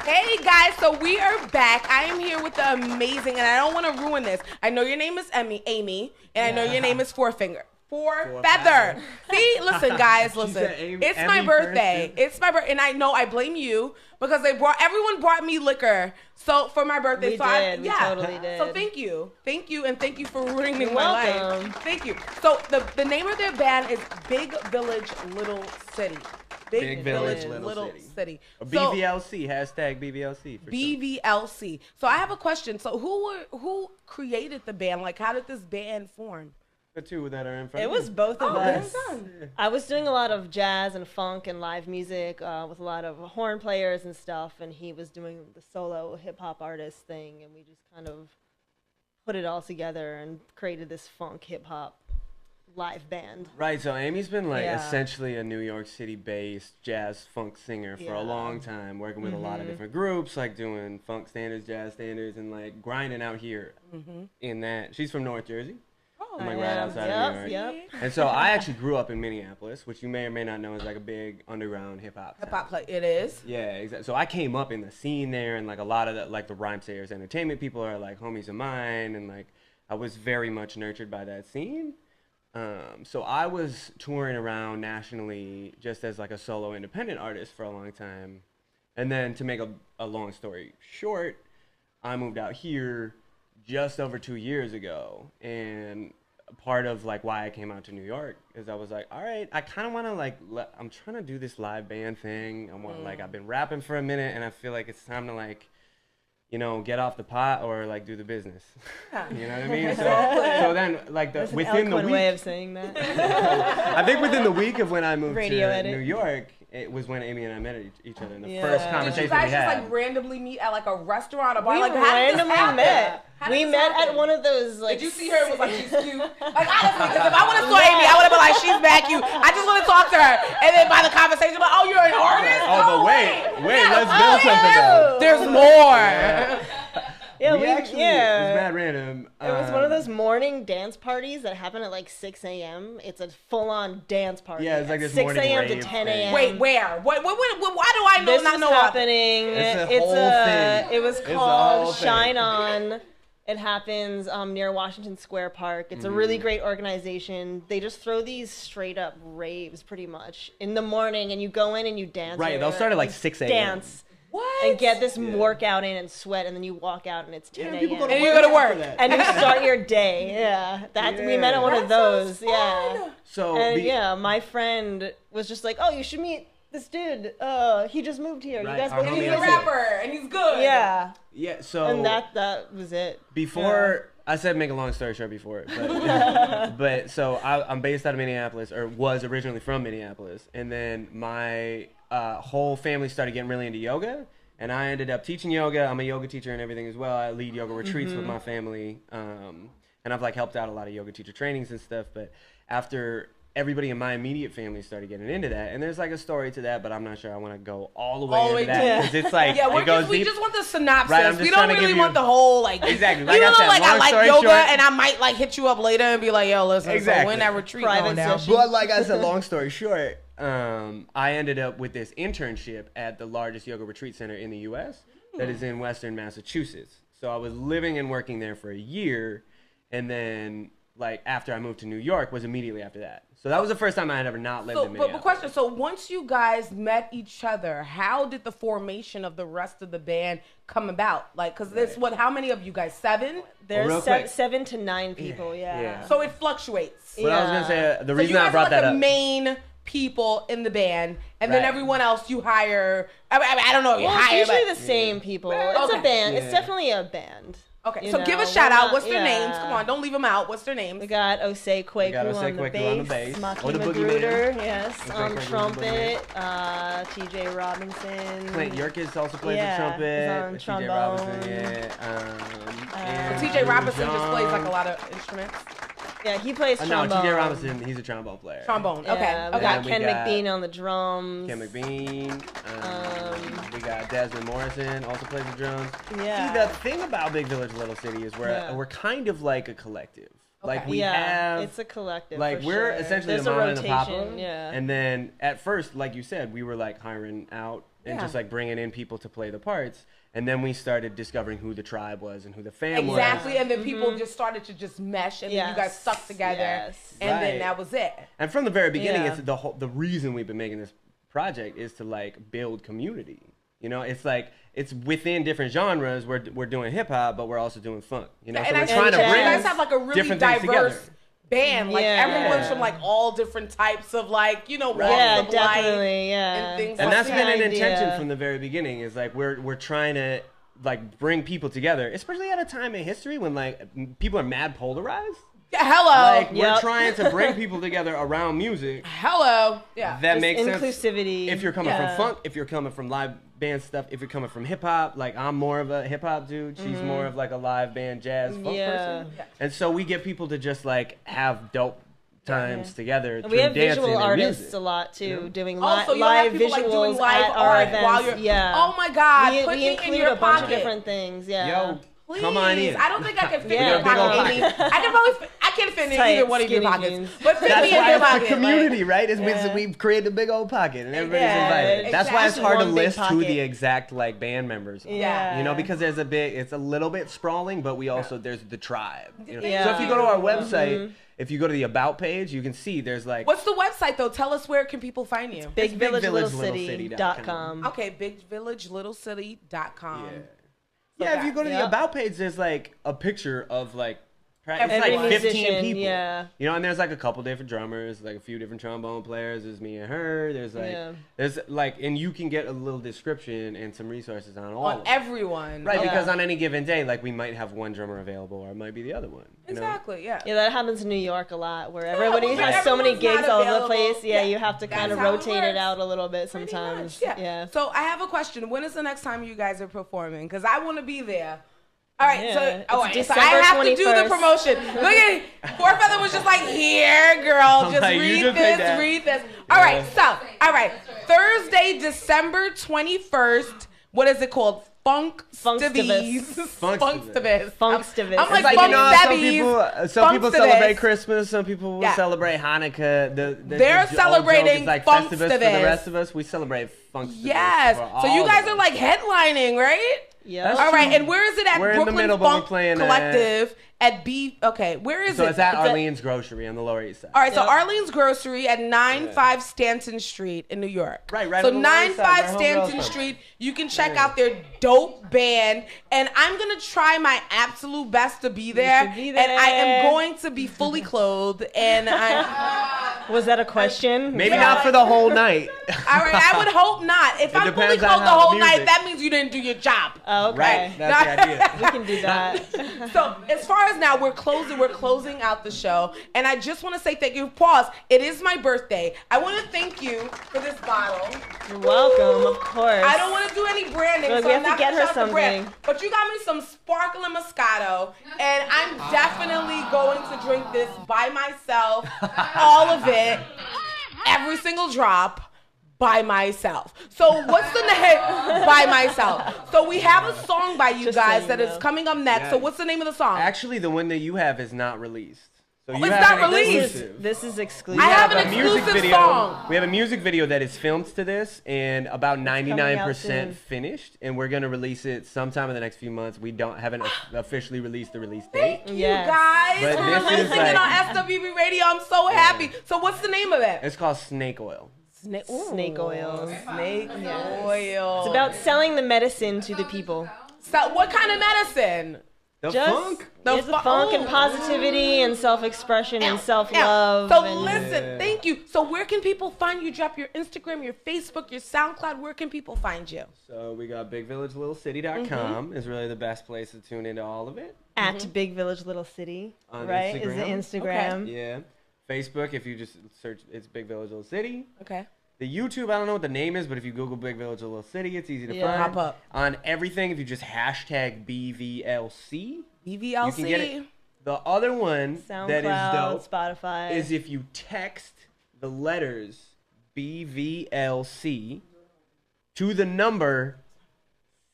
Hey guys, so we are back. I am here with the amazing, and I don't want to ruin this. I know your name is Amy, and I know your name is Fourfinger. Four feather. See, listen, guys, listen. It's my birthday. It's my birthday, and I know I blame you because everyone brought me liquor. So for my birthday, We totally did. So thank you, and thank you for ruining my life. Thank you. So the name of their band is Big Village Little City. Big Village Little City. Or BVLC, hashtag BVLC. For BVLC. So I have a question. So who created the band? Like, how did this band form? The two that are in front It of was you. both of us. done. I was doing a lot of jazz and funk and live music with a lot of horn players and stuff, and he was doing the solo hip-hop artist thing, and we just kind of put it all together and created this funk hip-hop live band. Right, so Amy's been like Yeah. essentially a New York City-based jazz funk singer for a long time, working with a lot of Mhm. different groups, like doing funk standards, jazz standards, and like grinding out here in that. She's from North Jersey. I'm like right outside of New York. And so I actually grew up in Minneapolis, which you may or may not know is like a big underground hip-hop town. Hip-hop, it is. Yeah, exactly. So I came up in the scene there, and like a lot of the, like the Rhymesayers Entertainment people are like homies of mine, and like I was very much nurtured by that scene. So I was touring around nationally just as like a solo independent artist for a long time, and then to make a long story short, I moved out here just over 2 years ago, and part of like why I came out to New York is I was like, all right, I kind of want to like I'm trying to do this live band thing. I want like I've been rapping for a minute, and I feel like it's time to like, you know, get off the pot or like do the business. You know what I mean? So then like That's within an the eloquent week, way of saying that. I think within the week of when I moved Radio to edit. New York, it was when Amy and I met each other in the Yeah. first Did conversation you guys we just had. like randomly meet at like a restaurant or bar? We Like, how did this randomly happen? met. How did We this met happen? at one of those like. Did you see her? It was like she's cute. Like honestly, because if I would have saw Amy, I would have been like, she's mad cute. I just want to talk to her, and then by the conversation, like, oh, you're an artist. Oh, but wait, let's build something though. There's more. Yeah, we actually, it was mad random. It was one of those morning dance parties that happen at like 6 a.m. It's a full-on dance party. Yeah, it's like at this 6 morning a.m. to rave 10 thing. a.m. Wait, where? Why do I know This not was know about happening. It's a whole thing. It was It's a called whole thing. Shine On. It happens near Washington Square Park. It's a really great organization. They just throw these straight up raves pretty much in the morning, and you go in and you dance. Right, they'll start at like 6 a.m. Dance. What? And get this workout in and sweat, and then you walk out and it's 10 a.m. people go to And you go to work. And you start your day. Yeah, we met at one of those. Yeah. So And my friend was just like, "Oh, you should meet this dude. He just moved here. Right, You guys our both homie need He's to a Isaac. rapper, and he's good. Yeah. Yeah, so And that was it. before I said make a long story short before, but so I'm based out of Minneapolis, or was originally from Minneapolis, and then my whole family started getting really into yoga, and I ended up teaching yoga. I'm a yoga teacher and everything as well. I lead yoga retreats with my family, and I've like helped out a lot of yoga teacher trainings and stuff. But after everybody in my immediate family started getting into that, and there's like a story to that, but I'm not sure I want to go all the way into that because it's like Yeah, it goes we deep. just want the synopsis. Right, I'm just we trying don't to really give you- want the whole like. Exactly. Like, Like I you know, said, like I long like story yoga, short- and I might like hit you up later and be like, "Yo, listen, Exactly. so when that retreat Private going down?" session. But like I said, long story short, I ended up with this internship at the largest yoga retreat center in the U.S. that is in Western Massachusetts. So I was living and working there for a year, and then like after I moved to New York was immediately after that. So that was the first time I had ever not lived in But Minneapolis. question: so once you guys met each other, how did the formation of the rest of the band come about? Like, because this what? How many of you guys? 7? There's real quick. 7 to 9 people. Yeah. Yeah. So it fluctuates. But I was gonna say the So reason you guys I brought are like that the up. main people in the band, and then Right. everyone else you hire. I don't know if you Well, hire, it's usually but the same people. Okay. It's a band. Yeah. It's definitely a band. okay. You So give know, a shout we're out. not- What's their names? yeah. Come on, don't leave them out. What's their names? We got Osei Kwaku We got Osei on the Kwaku on the bass, bass. Maki Or the Magruder, boogeyman. yes, Osei on Kwaku, trumpet, TJ Robinson. Clint Yerkes also plays Yeah, the trumpet. he's on TJ trombone. Robinson, and TJ Robinson just plays like a lot of instruments. Yeah, he plays no, trombone. TJ Robinson, he's a trombone player. Trombone. Okay. Yeah, we Okay. got And we Ken got McBean on the drums. Ken McBean. We got Desmond Morrison, also plays the drums. Yeah. See, the thing about Big Village Little City is Yeah. we're kind of like a collective. Like we yeah, have, it's a collective. like for we're sure. essentially There's the a mama and the rotation, papa. Yeah. And then at first, like you said, we were like hiring out and Yeah. just like bringing in people to play the parts. And then we started discovering who the tribe was and who the fam was. Exactly, and then people just started to just mesh, and then you guys Yes. stuck together, Yes. and then Right. that was it. And from the very beginning, Yeah. it's the reason we've been making this project is to like build community. You know, it's like it's within different genres. We're doing hip hop, but we're also doing funk. You know, And so I we're trying to think bring you guys have like a really different things diverse together. band. Like Yeah. everyone's from like all different types of like walks Yeah, of life definitely. Yeah. and things And like that's that. been an idea. intention from the very beginning. Is like we're trying to like bring people together, especially at a time in history when like people are mad polarized. Yeah, hello. Like we're trying to bring people together around music. Hello. Yeah. That Just makes sense. inclusivity. If you're coming Yeah. from funk, if you're coming from live band stuff, if you're coming from hip hop, like I'm more of a hip hop dude. She's more of like a live band jazz funk Yeah. person. And so we get people to just like have dope times together. And through we have dancing visual and artists music. a lot too, Yeah. doing Also, you'll live have people, like, visuals doing live at our art events. while you're- yeah. Oh my God, we, put we me in include your a bunch pocket. of different things. Yeah. Yo, Please. come on in. I don't think I can fit Yeah, in your big old pocket, Amy. pocket. I can probably I can't fit in Tight, either one of your skinny pockets. jeans. But fit That's me in why your it's pocket. the community, like, right? Is Yeah. we've created a big old pocket and everybody's Yeah, invited. That's why it's exactly. hard to One big list who pocket. the exact like band members are. Yeah. You know, because there's it's a little bit sprawling, but we also there's the tribe. You know? Yeah. So if you go to our website, if you go to the about page, you can see there's like What's the website though? Tell us where can people find you. BigVillageLittleCity.com. Okay, bigvillagelittlecity.com. yeah, if you go to the Yep. about page, there's like a picture of like it's Every like 15 musician, people. yeah. You know, and there's like a couple different drummers, like a few different trombone players. There's me and her. There's like Yeah. there's like and you can get a little description and some resources on all On of them. everyone. Right, Okay. because on any given day, like we might have one drummer available, or it might be the other one. You know? Exactly, yeah. Yeah, that happens in New York a lot, where everybody well, has so many everyone's gigs not all over the available. place. Yeah, Yeah, you have to kind that's of how it rotate it works. out a little bit sometimes. Yeah. So I have a question. When is the next time you guys are performing? Because I want to be there. All right, Yeah, so it's so I December have to do the 21st. promotion. Look at Four Feather was just like, here, girl, just like, you read just say this, that. read this. All right, so Thursday, December 21st. What is it called? Funkstivies. Funkstivies. Funkstivies. I'm like, It's like, you know, some people Funkstivies. celebrate Christmas, some people will Yeah. celebrate Hanukkah. They're old joke celebrating is like Festivus for the Funkstivius. rest of us. We celebrate Funkstivius. Yes. for So you all guys of are us. like headlining, right? Yeah. All right, and where is it at? We're in the Brooklyn middle, but we're Funk playing Collective at B. Okay, where is So it? it's at Arlene's Grocery on the Lower East Side. All right, so Arlene's Grocery at 95 Stanton Street in New York. Right So on the Lower East Side, 95 where Stanton Homegirls Street. You can check out their dope band, and I'm gonna try my absolute best to be there. should be And I am there. going to be fully clothed, and I. Was that a question? Maybe not for the whole night. All right, I would hope not. If It I'm fully depends on clothed the how whole the night, music- that means you didn't do your job. Oh, okay. Right, that's the idea. We can do that. So as far as now, we're closing out the show, and I just want to say thank you. Pause. It is my birthday. I want to thank you for this bottle. You're welcome, of course. I don't want to do any branding, Look, so we I'm have to not get gonna her shout the brand. something. But you got me some sparkling Moscato, and I'm definitely going to drink this by myself, all of it, every single drop. By myself. So what's the name? By myself. So we have a song by you Just so guys you that is know. coming up next. Yeah. So what's the name of the song? Actually, the one that you have is not released. So you it's have not an released. exclusive. This is We exclusive. I have an a music exclusive video. song. We have a music video that is filmed to this and about coming out 99% soon. finished, and we're gonna release it sometime in the next few months. We haven't officially released the release date. You Yes. guys But for this is releasing like- it on SWB Radio. I'm so happy. So what's the name of it? It's called Snake Oil. Snake oil. Snake oil. It's about selling the medicine to the people. So what kind of medicine? The Just- funk? It's the funk and positivity and self-expression and self-love. So and listen, thank you. So where can people find you? Drop your Instagram, your Facebook, your SoundCloud. Where can people find you? So we got BigVillageLittleCity.com is really the best place to tune into all of it. At Big Village Little City, On right? Instagram. Is the Instagram. Yeah. Facebook, if you just search, it's Big Village Little City. Okay. The YouTube, I don't know what the name is, but if you Google Big Village Little City, it's easy to Yeah. find. Pop up. On everything, if you just hashtag BVLC, BVLC. you can get it. The other one that is SoundCloud, dope Spotify. is if you text the letters BVLC to the number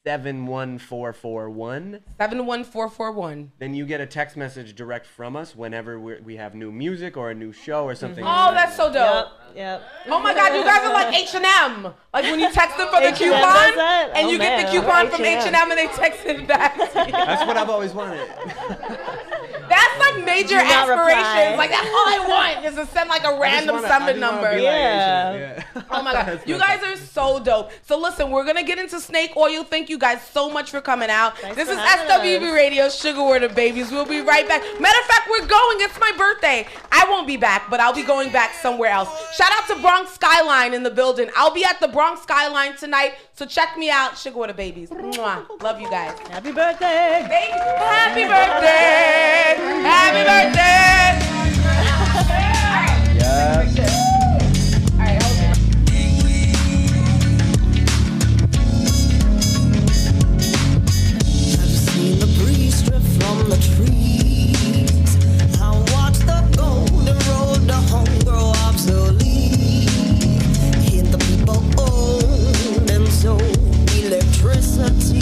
71441. 71441. Then you get a text message direct from us whenever we have new music or a new show or something. Oh, that's so dope. Yep. Oh my God, you guys are like H&M. Like when you text them for the H&M coupon, does that? and Oh, you get the man. coupon from H&M. H&M and they text it back to you. That's what I've always wanted. That's like major Do not reply. aspirations. Like that's all I want is to send like a random summon number. Yeah. Oh my God, you guys are so dope. So listen, we're gonna get into snake oil. Thank you guys so much for coming out. This is SWB Radio, Sugar Water Babies. We'll be right back. Matter of fact, we're going. It's my birthday. I won't be back, but I'll be going back somewhere else. Shout out to Bronx Skyline in the building. I'll be at the Bronx Skyline tonight, so check me out, Sugar Water Babies. Mwah. Love you guys. Happy birthday. Thank you. Happy birthday. Happy birthday. All right, hold on. I've seen the breeze drift from the trees. I watch the golden road to home grow obsolete. Hear the people own and sold electricity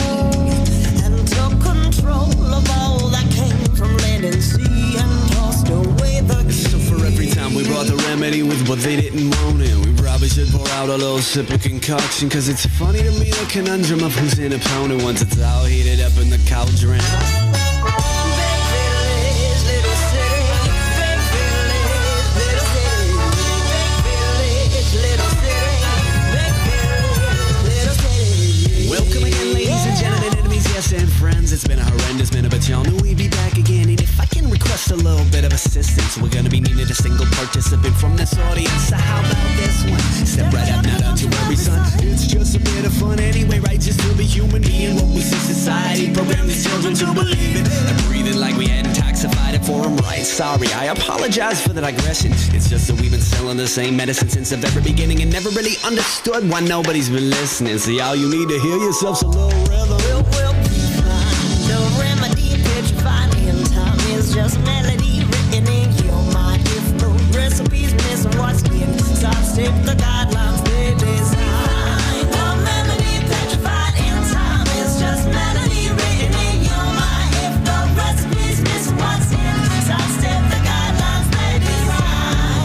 and took control of all that came from land and sea and tossed away the keys. So for every time we brought the remedy with what they didn't want it, we probably should pour out a little sip of concoction. Cause it's funny to me the conundrum of who's an opponent once it's all heated up in the cauldron. Welcome again, ladies and gentlemen, enemies, yes, and friends. It's been a horrendous minute, but y'all know we'd be back again. And if I can request a little bit of assistance, we're gonna be needing a single participant from this audience. So how about this one? Step right up, now don't you worry, son. It's just a bit of fun anyway, right? Just to be human being. What we see society program these children to believe in. And breathing like we hadn't toxified it for them, right? Sorry, I apologize for the digression. It's just that we've been selling the same medicine since the very beginning and never really understood why nobody's been listening. See, all you need to hear yourself's a little rhythm. Will be fine. No remedy petrified in time is just melody written in your mind. If the recipe's missing what's inside, stick the guidelines they design. No remedy petrified in time is just melody written in your mind. If the recipe's missing what's inside, stick the guidelines they design.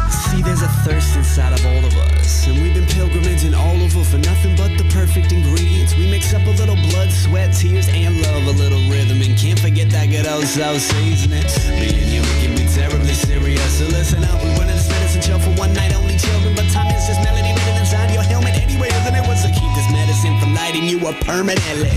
See, there's a thirst inside of all of us, and we've been pilgrimaging all over for nothing but the perfect ingredients. We mix up a little blood, sweat, tears, and love, a little rhythm, and can't forget that good old soul seasoning. Being human can be terribly serious, so listen up. We wanted this medicine show for one night only children, but time is just melody written inside your helmet anyway, isn't it? What's to keep this medicine from lighting you up permanently?